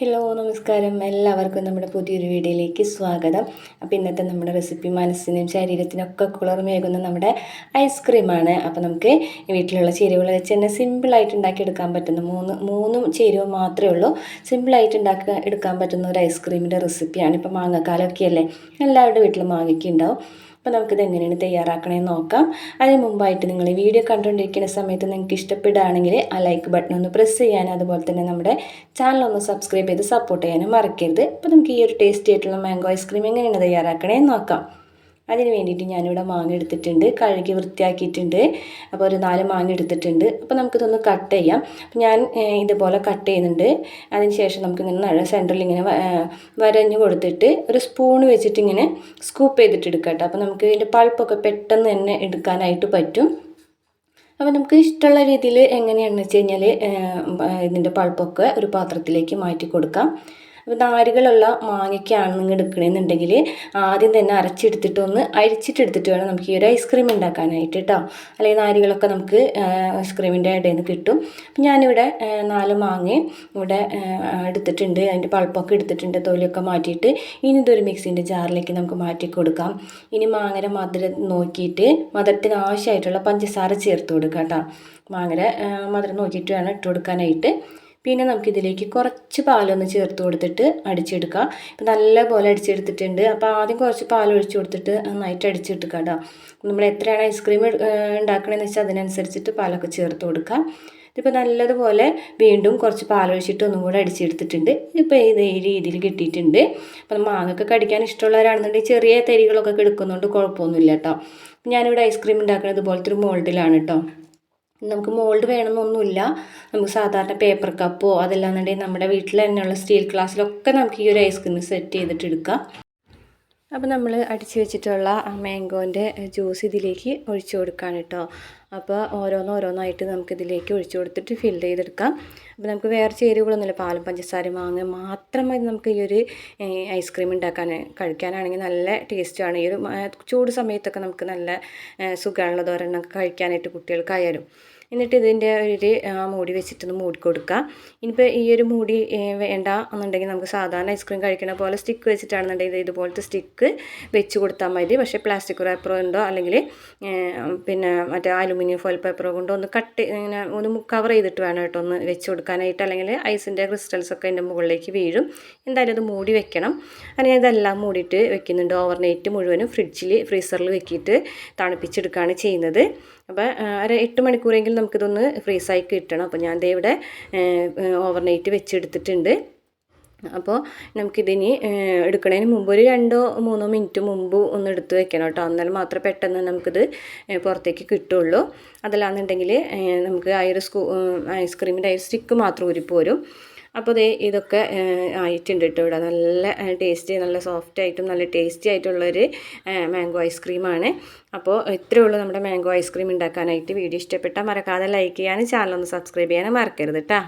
Hello നമസ്കാരം, എല്ലാവർക്കും നമ്മുടെ പുതിയൊരു വീഡിയോയിലേക്ക് സ്വാഗതം. അപ്പോൾ ഇന്നത്തെ നമ്മുടെ റെസിപ്പി മനസ്സിനും ശരീരത്തിനൊക്കെ കുളിർമയേകുന്ന നമ്മുടെ ഐസ്ക്രീമാണ്. അപ്പോൾ നമുക്ക് വീട്ടിലുള്ള ചേരുവകൾ വെച്ച് തന്നെ സിമ്പിളായിട്ട് ഉണ്ടാക്കിയെടുക്കാൻ പറ്റുന്ന മൂന്നും ചേരുവ മാത്രമേ ഉള്ളൂ. സിമ്പിളായിട്ട് എടുക്കാൻ പറ്റുന്ന ഒരു ഐസ്ക്രീമിൻ്റെ റെസിപ്പിയാണ്. ഇപ്പോൾ മാങ്ങക്കാലമൊക്കെ അല്ലേ, എല്ലാവരുടെ വീട്ടിലും മാങ്ങയ്ക്ക് ഉണ്ടാവും. അപ്പോൾ നമുക്കിത് എങ്ങനെയാണ് തയ്യാറാക്കണമെന്ന് നോക്കാം. അതിന് മുമ്പായിട്ട് നിങ്ങൾ ഈ വീഡിയോ കണ്ടുകൊണ്ടിരിക്കുന്ന സമയത്ത് നിങ്ങൾക്ക് ഇഷ്ടപ്പെടുകയാണെങ്കിൽ ആ ലൈക്ക് ബട്ടൺ ഒന്ന് പ്രസ് ചെയ്യാനും അതുപോലെ തന്നെ നമ്മുടെ ചാനൽ ഒന്ന് സബ്സ്ക്രൈബ് ചെയ്ത് സപ്പോർട്ട് ചെയ്യാനും മറക്കരുത്. അപ്പോൾ നമുക്ക് ഈ ഒരു ടേസ്റ്റി ആയിട്ടുള്ള മാംഗോ ഐസ്ക്രീം എങ്ങനെയാണ് തയ്യാറാക്കണമെന്ന് നോക്കാം. അതിന് വേണ്ടിയിട്ട് ഞാനിവിടെ മാങ്ങ എടുത്തിട്ടുണ്ട്, കഴുകി വൃത്തിയാക്കിയിട്ടുണ്ട്. അപ്പോൾ ഒരു 4 മാങ്ങ എടുത്തിട്ടുണ്ട്. അപ്പോൾ നമുക്കിതൊന്ന് കട്ട് ചെയ്യാം. അപ്പോൾ ഞാൻ ഇതുപോലെ കട്ട് ചെയ്യുന്നുണ്ട്. അതിന് ശേഷം നമുക്കിങ്ങനെ സെൻറ്ററിൽ ഇങ്ങനെ വരഞ്ഞു കൊടുത്തിട്ട് ഒരു സ്പൂൺ വെച്ചിട്ട് ഇങ്ങനെ സ്കൂപ്പ് ചെയ്തിട്ട് എടുക്കാം കേട്ടോ. അപ്പോൾ നമുക്ക് ഇതിൻ്റെ പൾപ്പൊക്കെ പെട്ടെന്ന് തന്നെ എടുക്കാനായിട്ട് പറ്റും. അപ്പോൾ നമുക്ക് ഇഷ്ടമുള്ള രീതിയിൽ എങ്ങനെയാണെന്ന് വെച്ച് കഴിഞ്ഞാൽ ഇതിൻ്റെ പൾപ്പൊക്കെ ഒരു പാത്രത്തിലേക്ക് മാറ്റി കൊടുക്കാം. അപ്പോൾ നാരുകളുള്ള മാങ്ങയ്ക്കാണ് നിങ്ങൾ എടുക്കണമെന്നുണ്ടെങ്കിൽ ആദ്യം തന്നെ അരച്ചെടുത്തിട്ടൊന്ന് അരിച്ചിട്ടെടുത്തിട്ട് വേണം നമുക്ക് ഈ ഒരു ഐസ്ക്രീം ഉണ്ടാക്കാനായിട്ട് കേട്ടോ. അല്ലെങ്കിൽ നാരുകളൊക്കെ നമുക്ക് ഐസ്ക്രീമിൻ്റെ ഇടയിൽ നിന്ന് കിട്ടും. അപ്പം ഞാനിവിടെ 4 മാങ്ങ ഇവിടെ എടുത്തിട്ടുണ്ട്, അതിൻ്റെ പൾപ്പൊക്കെ എടുത്തിട്ടുണ്ട്, തൊലിയൊക്കെ മാറ്റിയിട്ട് ഇനി ഇതൊരു മിക്സിൻ്റെ ജാറിലേക്ക് നമുക്ക് മാറ്റി കൊടുക്കാം. ഇനി മാങ്ങര മധുരം നോക്കിയിട്ട് മധുരത്തിന് ആവശ്യമായിട്ടുള്ള പഞ്ചസാര ചേർത്ത് കൊടുക്കാം കേട്ടോ. മാങ്ങര മധുരം നോക്കിയിട്ട് വേണം ഇട്ട് കൊടുക്കാനായിട്ട്. പിന്നെ നമുക്കിതിലേക്ക് കുറച്ച് പാലൊന്ന് ചേർത്ത് കൊടുത്തിട്ട് അടിച്ചെടുക്കാം. ഇപ്പം നല്ലപോലെ അടിച്ചെടുത്തിട്ടുണ്ട്. അപ്പോൾ ആദ്യം കുറച്ച് പാൽ ഒഴിച്ച് കൊടുത്തിട്ട് നന്നായിട്ട് അടിച്ചെടുക്കാം കേട്ടോ. നമ്മൾ എത്രയാണ് ഐസ്ക്രീം ഉണ്ടാക്കണമെന്ന് വെച്ചാൽ അതിനനുസരിച്ചിട്ട് പാലൊക്കെ ചേർത്ത് കൊടുക്കാം. ഇതിപ്പോൾ നല്ലതുപോലെ വീണ്ടും കുറച്ച് പാലൊഴിച്ചിട്ട് ഒന്നും കൂടെ അടിച്ചെടുത്തിട്ടുണ്ട്. ഇപ്പോൾ ഇത് ഈ രീതിയിൽ കിട്ടിയിട്ടുണ്ട്. അപ്പം മാങ്ങയൊക്കെ കടിക്കാൻ ഇഷ്ടമുള്ളവരാണെന്നുണ്ടെങ്കിൽ ചെറിയ തരികളൊക്കെ എടുക്കുന്നതുകൊണ്ട് കുഴപ്പമൊന്നുമില്ല കേട്ടോ. ഞാനിവിടെ ഐസ്ക്രീം ഉണ്ടാക്കുന്നത് ഇതുപോലത്തെ ഒരു മോൾഡിലാണ് കേട്ടോ. നമുക്ക് മോൾഡ് വേണമെന്നൊന്നുമില്ല. നമുക്ക് സാധാരണ പേപ്പർ കപ്പോ അതല്ലാന്നുണ്ടെങ്കിൽ നമ്മുടെ വീട്ടിൽ തന്നെയുള്ള സ്റ്റീൽ ഗ്ലാസ്സിലൊക്കെ നമുക്ക് ഈ ഒരു ഐസ്ക്രീം സെറ്റ് ചെയ്തിട്ട് എടുക്കാം. അപ്പോൾ നമ്മൾ അടിച്ച് വെച്ചിട്ടുള്ള ആ മാംഗോൻ്റെ ജ്യൂസ് ഇതിലേക്ക് ഒഴിച്ചു കൊടുക്കാൻ കേട്ടോ. അപ്പോൾ ഓരോന്നായിട്ട് നമുക്കിതിലേക്ക് ഒഴിച്ചു കൊടുത്തിട്ട് ഫില്ല് ചെയ്തെടുക്കാം. അപ്പോൾ നമുക്ക് വേറെ ചേരുവകളൊന്നുമില്ല, പാലും പഞ്ചസാരയും മാങ്ങ മാത്രം മതി നമുക്ക് ഈ ഒരു ഐസ്ക്രീം കഴിക്കാനാണെങ്കിൽ നല്ല ടേസ്റ്റാണ്. ഈ ഒരു ചൂട് സമയത്തൊക്കെ നമുക്ക് നല്ല സുഖമുള്ളത് ഒരെണ്ണം കഴിക്കാനായിട്ട് കുട്ടികൾക്കായാലും. എന്നിട്ട് ഇതിൻ്റെ ഒരു മൂടി വെച്ചിട്ടൊന്ന് മൂടി കൊടുക്കുക. ഇനിയിപ്പോൾ ഈ ഒരു മൂടി വേണ്ട എന്നുണ്ടെങ്കിൽ നമുക്ക് സാധാരണ ഐസ്ക്രീം കഴിക്കുന്ന പോലെ സ്റ്റിക്ക് വെച്ചിട്ടാണെന്നുണ്ടെങ്കിൽ ഇതുപോലത്തെ സ്റ്റിക്ക് വെച്ച് കൊടുത്താൽ മതി. പക്ഷേ പ്ലാസ്റ്റിക് പേപ്പറോ ഉണ്ടോ അല്ലെങ്കിൽ പിന്നെ മറ്റേ അലുമിനിയം ഫോയിൽ പേപ്പറോ കൊണ്ടോ ഒന്ന് ഇങ്ങനെ ഒന്ന് കവർ ചെയ്തിട്ട് വേണം കേട്ടോ ഒന്ന് വെച്ച് കൊടുക്കാനായിട്ട്. അല്ലെങ്കിൽ ഐസിൻ്റെ ക്രിസ്റ്റൽസൊക്കെ അതിൻ്റെ മുകളിലേക്ക് വീഴും. എന്തായാലും അത് മൂടി വെക്കണം. അങ്ങനെ ഇതെല്ലാം മൂടിയിട്ട് വെക്കുന്നുണ്ട്. ഓവർനൈറ്റ് മുഴുവനും ഫ്രീസറിൽ വെക്കിയിട്ട് തണുപ്പിച്ചെടുക്കുകയാണ് ചെയ്യുന്നത്. അപ്പോൾ ഒരു 8 മണിക്കൂറെങ്കിലും നമുക്കിതൊന്ന് ഫ്രീസായി കിട്ടണം. അപ്പോൾ ഞാൻ ഇവിടെ ഓവർനൈറ്റ് വെച്ചെടുത്തിട്ടുണ്ട്. അപ്പോൾ നമുക്കിതിനി എടുക്കുന്നതിന് മുമ്പ് ഒരു 2-3 മിനിറ്റ് മുമ്പ് ഒന്ന് എടുത്ത് വെക്കണം കേട്ടോ. എന്നാൽ മാത്രമേ പെട്ടെന്ന് നമുക്കിത് പുറത്തേക്ക് കിട്ടുള്ളൂ. അതല്ലാന്നുണ്ടെങ്കിൽ നമുക്ക് ആ ഒരു ഐസ്ക്രീമിൻ്റെ ആ ഒരു സ്റ്റിക്ക് മാത്രം ഊരിപ്പോരും. അപ്പോൾ ഇതൊക്കെ ആയിട്ടുണ്ട് കേട്ടോ. ഇവിടെ നല്ല ടേസ്റ്റി, നല്ല സോഫ്റ്റായിട്ടും നല്ല ടേസ്റ്റി ആയിട്ടുള്ളൊരു മാംഗോ ഐസ്ക്രീമാണ്. അപ്പോൾ ഇത്രയേ ഉള്ളൂ നമ്മുടെ മാംഗോ ഐസ്ക്രീം ഉണ്ടാക്കാനായിട്ട്. വീഡിയോ ഇഷ്ടപ്പെട്ടാൽ മറക്കാതെ ലൈക്ക് ചെയ്യാനും ചാനൽ ഒന്ന് സബ്സ്ക്രൈബ് ചെയ്യാനും മറക്കരുത് കേട്ടോ.